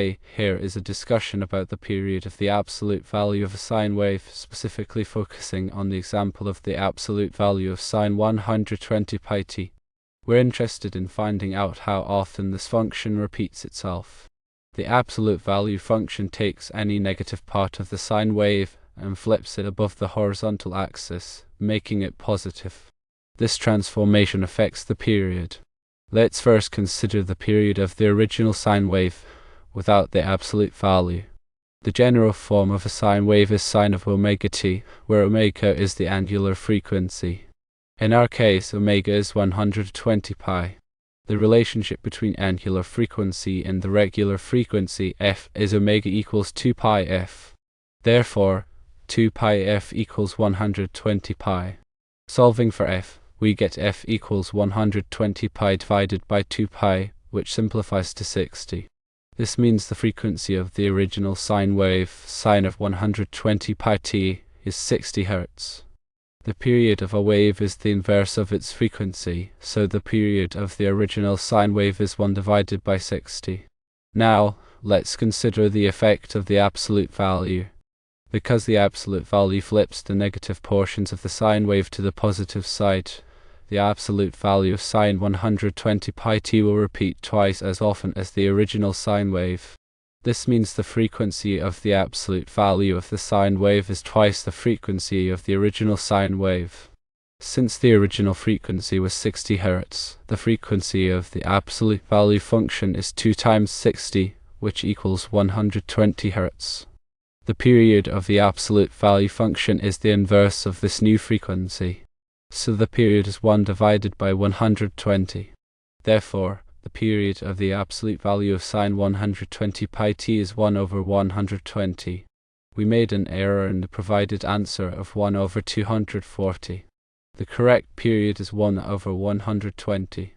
Okay, here is a discussion about the period of the absolute value of a sine wave, specifically focusing on the example of the absolute value of sine 120 pi t. We're interested in finding out how often this function repeats itself. The absolute value function takes any negative part of the sine wave and flips it above the horizontal axis, making it positive. This transformation affects the period. Let's first consider the period of the original sine wave without the absolute value. The general form of a sine wave is sine of omega t, where omega is the angular frequency. In our case, omega is 120 pi. The relationship between angular frequency and the regular frequency f is omega equals 2 pi f. Therefore, 2 pi f equals 120 pi. Solving for f, we get f equals 120 pi divided by 2 pi, which simplifies to 60. This means the frequency of the original sine wave, sine of 120 pi t, is 60 Hz. The period of a wave is the inverse of its frequency, so the period of the original sine wave is 1 divided by 60. Now, let's consider the effect of the absolute value. Because the absolute value flips the negative portions of the sine wave to the positive side, the absolute value of sine 120 pi t will repeat twice as often as the original sine wave. This means the frequency of the absolute value of the sine wave is twice the frequency of the original sine wave. Since the original frequency was 60 Hz, the frequency of the absolute value function is 2 times 60, which equals 120 Hz. The period of the absolute value function is the inverse of this new frequency, so the period is 1 divided by 120. Therefore, the period of the absolute value of sine 120 pi t is 1 over 120. We made an error in the provided answer of 1 over 240. The correct period is 1 over 120.